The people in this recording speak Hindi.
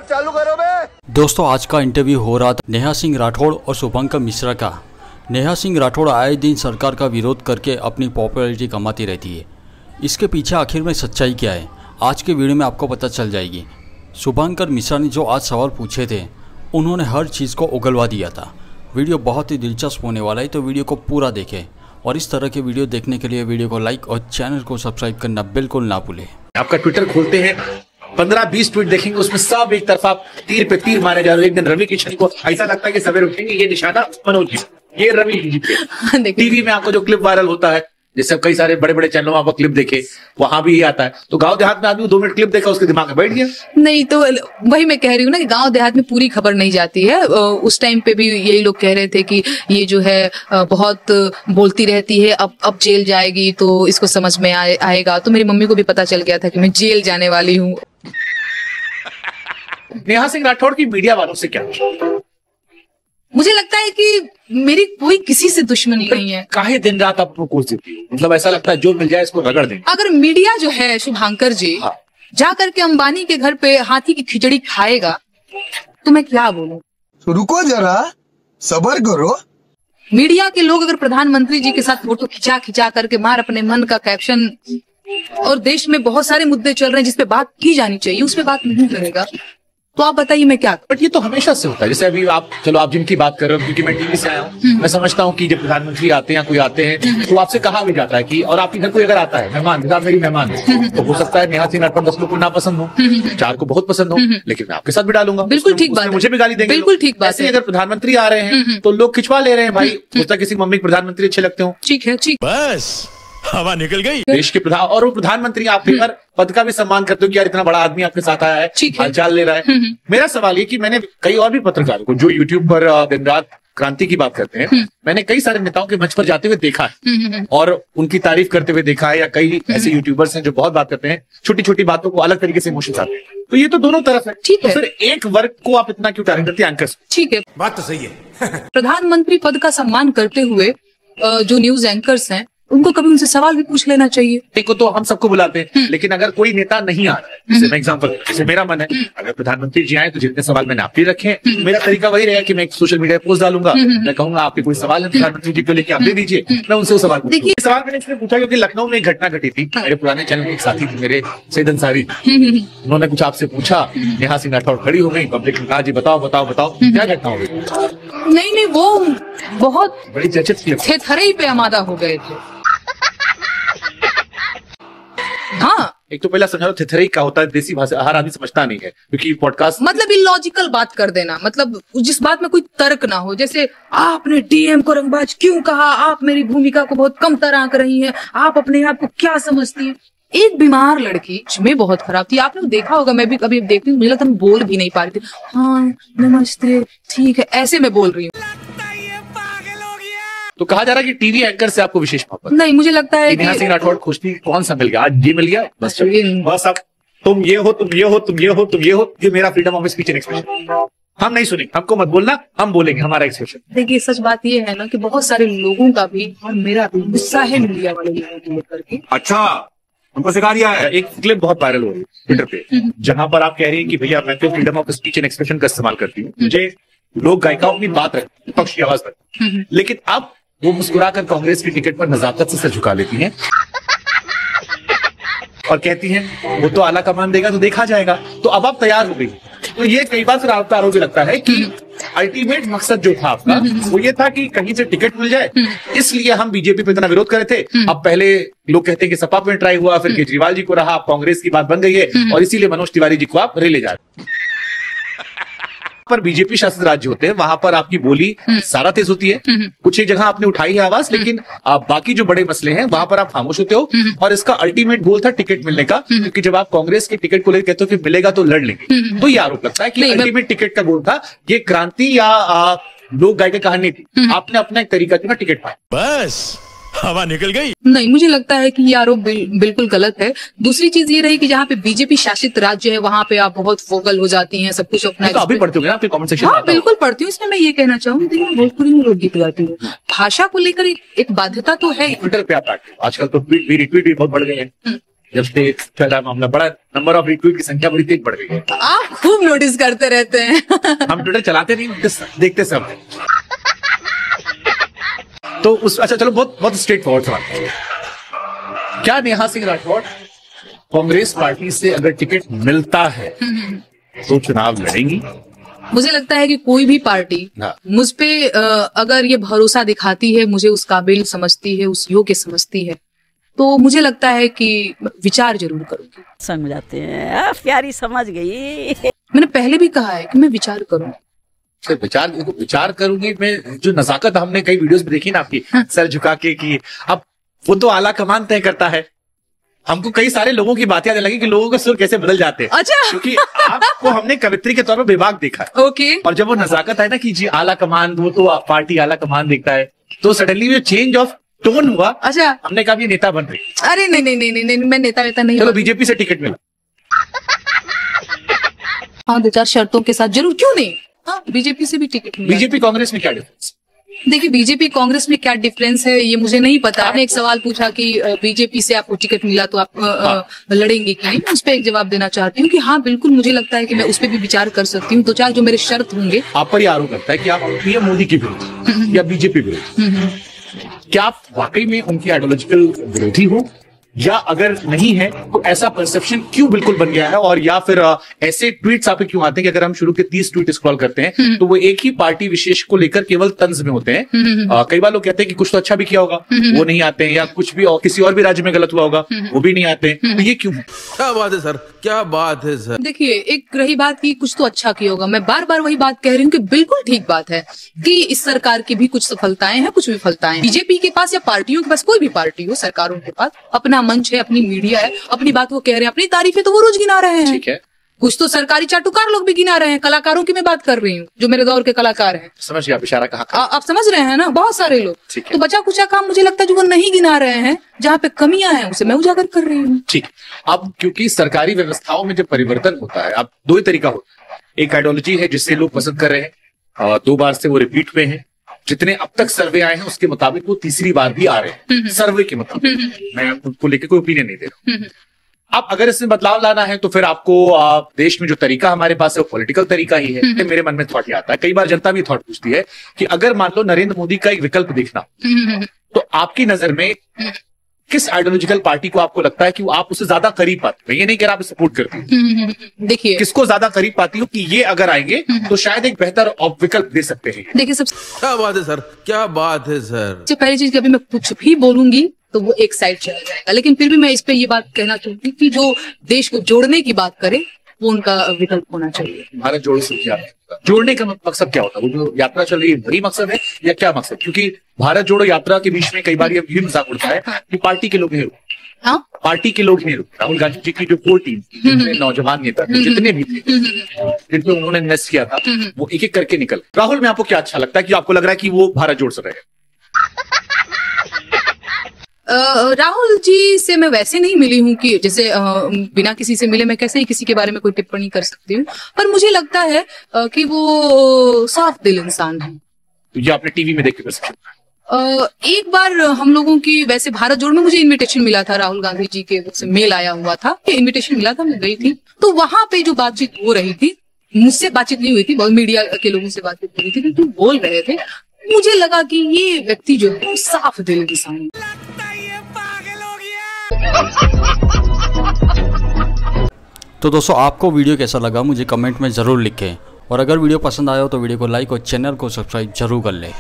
चालू करो बे। दोस्तों, आज का इंटरव्यू हो रहा था नेहा सिंह राठौड़ और शुभंकर मिश्रा का। नेहा सिंह राठौड़ आए दिन सरकार का विरोध करके अपनी पॉपुलैरिटी कमाती रहती है। इसके पीछे आखिर में सच्चाई क्या है, आज के वीडियो में आपको पता चल जाएगी। शुभंकर मिश्रा ने जो आज सवाल पूछे थे, उन्होंने हर चीज़ को उगलवा दिया था। वीडियो बहुत ही दिलचस्प होने वाला है, तो वीडियो को पूरा देखें। और इस तरह के वीडियो देखने के लिए वीडियो को लाइक और चैनल को सब्सक्राइब करना बिल्कुल ना भूलें। आपका ट्विटर खोलते हैं, 15-20 ट्वीट देखेंगे, उसमें सब एक तरफा तीर पे तीर मारे जा रहे हैं। एक दिन रवि किशन को ऐसा लगता है कि सवेरे उठेंगे, ये निशाना मनोज जी, ये रवि जी पे। टीवी में आपको जो क्लिप वायरल होता है, जैसे कई सारे बड़े बड़े चैनलों में आप क्लिप देखे, वहां भी ये आता है। तो गांव देहात में आदमी 2 मिनट क्लिप देखा, उसके दिमाग में बैठ गया। नहीं तो वही मैं कह रही हूँ ना कि गांव देहात में पूरी खबर नहीं जाती है। उस टाइम पे भी यही लोग कह रहे थे कि ये जो है बहुत बोलती रहती है, अब जेल जाएगी तो इसको समझ में आएगा। तो मेरी मम्मी को भी पता चल गया था कि मैं जेल जाने वाली हूँ। नेहा सिंह राठौड़ की मीडिया वालों से क्या? मुझे लगता है कि मेरी कोई किसी से दुश्मनी नहीं है। काहे दिन रात आप कोस देती है? मतलब ऐसा लगता है जो मिल जाए इसको रगड़ दें। अगर मीडिया जो है शुभांकर जी जा करके अंबानी के घर पे हाथी की खिचड़ी खाएगा तो मैं क्या बोलूं? रुको जरा, सब्र करो। मीडिया के लोग अगर प्रधानमंत्री जी के साथ फोटो खिंचा करके मार अपने मन का कैप्शन, और देश में बहुत सारे मुद्दे चल रहे हैं जिसपे बात की जानी चाहिए, उस पे बात नहीं करेगा, तो आप बताइए मैं क्या? बट ये तो हमेशा से होता है। जैसे अभी आप, चलो आप जिनकी बात कर रहे हो, क्योंकि मैं टीवी से आया हूँ, मैं समझता हूँ कि जब प्रधानमंत्री आते हैं, कोई आते हैं, तो आपसे कहा भी जाता है कि, और आपके घर कोई अगर आता है मेहमान, जैसे आप मेरी मेहमान है, तो हो सकता है नेहा सिंह राठौड़ 10 लोग को ना पसंद हो, 4 को बहुत पसंद हो, लेकिन मैं आपके साथ भी डालूंगा। बिल्कुल ठीक बात है, मुझे भी गाली देंगे। बिल्कुल ठीक बात है। अगर प्रधानमंत्री आ रहे हैं तो लोग खिंचवा ले रहे हैं। भाई होता किसी मम्मी को प्रधानमंत्री अच्छे लगते हो, ठीक है, ठीक, बस हवा निकल गई। देश के प्रधान और वो प्रधानमंत्री, आप हर पद का भी सम्मान करते हो कि यार इतना बड़ा आदमी आपके साथ आया है, हालचाल ले रहा है। मेरा सवाल ये कि मैंने कई और भी पत्रकारों को जो यूट्यूब पर दिन रात क्रांति की बात करते हैं, मैंने कई सारे नेताओं के मंच पर जाते हुए देखा है और उनकी तारीफ करते हुए देखा है, या कई ऐसे यूट्यूबर्स हैं जो बहुत बात करते हैं, छोटी छोटी बातों को अलग तरीके से इमोशंस आते हैं। तो ये तो दोनों तरफ है, ठीक है। तो फिर एक वर्ग को आप इतना क्यों टारगेट करते हैं? एंकर्स, ठीक है, बात तो सही है। प्रधानमंत्री पद का सम्मान करते हुए जो न्यूज एंकर्स हैं, उनको कभी उनसे सवाल भी पूछ लेना चाहिए। देखो, तो हम सबको बुलाते हैं, लेकिन अगर कोई नेता नहीं आ रहा है, जैसे मैं एग्जांपल, जैसे मेरा मन है अगर प्रधानमंत्री जी आए तो जितने सवाल मैंने आपके रखे, मेरा तरीका वही रहेगा कि मैं एक सोशल मीडिया पोस्ट डालूंगा, मैं कहूंगा आपके कोई सवाल है प्रधानमंत्री जी को लेके, आप दे दीजिए, मैं उनसे सवाल पूछूंगा। सवाल मैंने इसलिए पूछा क्योंकि लखनऊ में एक घटना घटी थी। मेरे पुराने चैनल के एक साथी थे मेरे, सैयद अंसारी, उन्होंने कुछ आपसे पूछा, नेहा सिंह राठौड़ खड़ी हो गई, पब्लिक ने कहा जी बताओ बताओ बताओ क्या घटना हो गई? नहीं, वो बहुत बड़ी चर्चित थी, थरई पे आमादा हो गए थे। हाँ, एक तो पहला समझा थेथरी क्या होता है, देसी भाषा हर आदमी समझता नहीं है, क्योंकि पॉडकास्ट मतलब इलॉजिकल बात कर देना, मतलब जिस बात में कोई तर्क ना हो। जैसे आपने डीएम को रंगबाज क्यों कहा, आप मेरी भूमिका को बहुत कम तरह कर रही हैं, आप अपने आप को क्या समझती हैं? एक बीमार लड़की में बहुत खराब थी, आपने देखा होगा, मैं भी कभी देखती हूँ, मुझे लगता है मैं बोल भी नहीं पा रही थी। हाँ नमस्ते, ठीक है, ऐसे मैं बोल रही हूँ। तो कहा जा रहा है कि टीवी एंकर से आपको विशेष मोहब्बत नहीं, मुझे लगता है नेहा सिंह राठौड़ खोजती कौन सा मिल गया, आज ये मिल गया, बस बस अब तुम ये हो, तुम ये हो, तुम ये हो, तुम ये हो, ये मेरा freedom of speech and expression. हम नहीं सुनेंगे, हमको मत बोलना, हम बोलेंगे हमारा एक्सप्रेशन। देखिए, सच बात ये है ना कि बहुत सारे लोगों का भी और मेरा भी गुस्सा है मीडिया वाले लोगों को लेकर के। अच्छा, हमको सिखा दिया है। एक क्लिप बहुत वायरल हो रही है ट्विटर पे, जहां पर आप कह रही हैं कि भैया मैं तो freedom of speech and expression का इस्तेमाल करती हूँ, मुझे लोग गायिकाओं अपनी बात रखते, विपक्ष की आवाज रखते, लेकिन अब वो मुस्कुराकर कांग्रेस की टिकट पर नजाकत से सर झुका लेती हैं और कहती हैं वो तो आला कमान देगा तो देखा जाएगा। तो अब आप तैयार हो गई। तो ये कई बार फिर आपका आरोप लगता है कि अल्टीमेट मकसद जो था आपका वो ये था कि कहीं से टिकट मिल जाए, इसलिए हम बीजेपी पे इतना विरोध कर रहे थे। अब पहले लोग कहते हैं कि सपा में ट्राई हुआ, फिर केजरीवाल जी को रहा, अब कांग्रेस की बात बन गई है और इसीलिए मनोज तिवारी जी को आप ले जा रहे हैं। पर बीजेपी शासित राज्य होते हैं, वहां पर आपकी बोली सारा तेज होती है, कुछ एक जगह आपने उठाई है आवाज, लेकिन बाकी जो बड़े मसले हैं वहां पर आप खामोश होते हो। और इसका अल्टीमेट गोल था टिकट मिलने का, क्योंकि जब आप कांग्रेस की टिकट को लेकर कहते हो कि मिलेगा तो लड़ लेंगे, तो ये आरोप लगता है कि अल्टीमेट टिकट का गोल था। ये क्रांति या लोक गाय की कहानी थी, आपने अपना एक तरीका चुना, टिकट पाया, बस हवा निकल गई। नहीं, मुझे लगता है कि ये आरोप बिल्कुल गलत है। दूसरी चीज ये रही कि जहाँ पे बीजेपी शासित राज्य है वहाँ पे आप बहुत फोकल हो जाती हैं, सब कुछ अपना। तो अभी पढ़ते हो ना आपके कमेंट सेक्शन? हाँ बिल्कुल पढ़ती हूँ। इसमें मैं ये कहना चाहूंगी, मैं भोजपुरी में लोकगीत गाती हूँ। भाषा को लेकर एक बाध्यता तो है। ट्विटर पे आप आजकल तो ट्वीट भी रिट्वीट भी बहुत बढ़ गए हैं, जब से चला मामला बड़ा, नंबर ऑफ रिट्वीट की संख्या बड़ी तेज बढ़ गई है। आप खूब नोटिस करते रहते हैं। हम ट्विटर चलाते नहीं, देखते सब। तो उस अच्छा चलो, बहुत बहुत स्ट्रेट फॉरवर्ड सवाल, क्या नेहा सिंह राठौड़ कांग्रेस पार्टी से अगर टिकट मिलता है तो चुनाव लड़ेंगी? मुझे लगता है कि कोई भी पार्टी हाँ। मुझ पे अगर ये भरोसा दिखाती है, मुझे उस काबिल समझती है, उस योग्य समझती है, तो मुझे लगता है कि विचार जरूर करूंगी। समझाते हैं, प्यारी समझ गई। मैंने पहले भी कहा है कि मैं विचार करूं। विचार करूंगी मैं, जो नजाकत हमने कई वीडियोस में देखी ना आपकी, सर झुका के की, अब वो तो आला कमान तय करता है। हमको कई सारे लोगों की बातें आने लगी कि लोगों के सुर कैसे बदल जाते हैं। अच्छा। क्योंकि आपको हमने कवित्री के तौर पर विभाग देखा है। ओके। और जब वो नजाकत है ना कि जी आला कमान, वो तो पार्टी आला कमान देखता है, तो सडनली जो चेंज ऑफ टोन हुआ, अच्छा, हमने कहा ये नेता बन रही। अरे नहीं नहीं नहीं नहीं, नहीं मैं नेता नहीं। चलो बीजेपी से टिकट मिला, हाँ 2-4 शर्तों के साथ जरूर, क्यों नहीं। हाँ, बीजेपी से भी टिकट मिला। बीजेपी कांग्रेस में क्या डिफरेंस? देखिए, बीजेपी कांग्रेस में क्या डिफरेंस है ये मुझे नहीं पता। आपने एक सवाल पूछा कि बीजेपी से आपको टिकट मिला तो आप लड़ेंगे कि नहीं। मैं उस पर एक जवाब देना चाहती हूँ कि हाँ बिल्कुल, मुझे लगता है कि मैं उस पर भी विचार कर सकती हूँ। 2-4 जो मेरे शर्त होंगे। आप पर यह आरोप लगता है कि आप पीएम मोदी के विरुद्ध या बीजेपी विरुद्ध, क्या आप वाकई में उनकी आइडियोलॉजिकल विरोधी हो, या अगर नहीं है तो ऐसा परसेप्शन क्यों बिल्कुल बन गया है? और या फिर ऐसे ट्वीट्स आप क्यों आते हैं कि अगर हम शुरू के 30 ट्वीट स्क्रॉल करते हैं तो वो एक ही पार्टी विशेष को लेकर केवल तंज में होते हैं? कई बार लोग कहते हैं कि कुछ तो अच्छा भी किया होगा, वो नहीं आते हैं, या कुछ भी और किसी और भी राज्य में गलत हुआ होगा, वो भी नहीं आते हैं, तो ये क्यों? क्या बात है सर, क्या बात है सर। देखिए, एक रही बात की कुछ तो अच्छा किया होगा, मैं बार बार वही बात कह रही हूँ कि बिल्कुल ठीक बात है कि इस सरकार की भी कुछ सफलताएं हैं, कुछ विफलताएं। बीजेपी के पास या पार्टियों के पास, कोई भी पार्टी हो, सरकारों के पास अपना मंच है, अपनी मीडिया है, अपनी बात वो कह रहे हैं, अपनी तारीफें तो वो रोज गिना रहे हैं। ठीक है, कुछ तो सरकारी चाटुकार लोग भी गिना रहे हैं। कलाकारों की मैं बात कर रही हूँ, जो मेरे दौर के कलाकार हैं। समझ गया इशारा कहाँ का? आप समझ रहे हैं ना, बहुत सारे लोग। तो बचा कुचा काम मुझे लगता है जो वो नहीं गिना रहे हैं, जहाँ पे कमियां हैं उसे मैं उजागर कर रही हूँ। ठीक, अब क्योंकि सरकारी व्यवस्थाओं में जब परिवर्तन होता है, अब दो ही तरीका होता है। एक आइडियोलॉजी है जिससे लोग पसंद कर रहे हैं, 2 बार से वो रिपीट में है, जितने अब तक सर्वे आए हैं उसके मुताबिक वो तीसरी बार भी आ रहे हैं, सर्वे के मुताबिक। मैं उनको लेकर कोई ओपिनियन नहीं दे रहा हूं। अब अगर इसमें बदलाव लाना है तो फिर आपको देश में जो तरीका हमारे पास है वो पॉलिटिकल तरीका ही है। मेरे मन में थॉट आता है, कई बार जनता भी थॉट पूछती है कि अगर मान लो नरेंद्र मोदी का एक विकल्प देखना, तो आपकी नजर में किस आइडियोलॉजिकल पार्टी को आपको लगता है कि आप उससे ज्यादा करीब पाते हो? ये नहीं कह रहा आप सपोर्ट करती हूँ, देखिए किसको ज्यादा करीब पाती हो कि ये अगर आएंगे तो शायद एक बेहतर विकल्प दे सकते हैं? देखिए, सबसे क्या बात है सर, क्या बात है सर। पहली चीज, अभी मैं कुछ भी बोलूंगी तो वो एक साइड चला जाएगा, लेकिन फिर भी मैं इस पे ये बात कहना चाहूंगी कि जो देश को जोड़ने की बात करे वो उनका विकल्प होना चाहिए। भारत जोड़ो से क्या जोड़ने का मकसद क्या होता है? वो जो यात्रा चल रही है वही मकसद है या क्या मकसद? क्योंकि भारत जोड़ो यात्रा के बीच में कई बार ये मजाक उड़ता है कि पार्टी के लोग नहीं रुकते। हाँ, पार्टी के लोग नहीं रुकते। राहुल गांधी जी की जो 4 टीम, जितने नौजवान नेता थे, जितने भी थे, जिनपे उन्होंने इन्वेस्ट किया था, वो एक एक करके निकल। राहुल में आपको क्या अच्छा लगता है कि आपको लग रहा है कि वो भारत जोड़ सके? राहुल जी से मैं वैसे नहीं मिली हूँ कि जैसे बिना किसी से मिले मैं कैसे ही किसी के बारे में कोई टिप्पणी कर सकती हूँ, पर मुझे लगता है कि वो साफ दिल इंसान है। तो ये आपने टीवी में देख के कर सकते हैं। एक बार हम लोगों की वैसे भारत जोड़ में मुझे इनविटेशन मिला था, राहुल गांधी जी के से मेल आया हुआ था, इनविटेशन मिला था, मैं गई थी। तो वहां पे जो बातचीत हो रही थी, मुझसे बातचीत नहीं हुई थी, बहुत मीडिया के लोगों से बातचीत हो रही थी, तो बोल रहे थे, मुझे लगा कि ये व्यक्ति जो है साफ दिल इंसान है। तो दोस्तों, आपको वीडियो कैसा लगा मुझे कमेंट में ज़रूर लिखें, और अगर वीडियो पसंद आया हो तो वीडियो को लाइक और चैनल को सब्सक्राइब जरूर कर लें।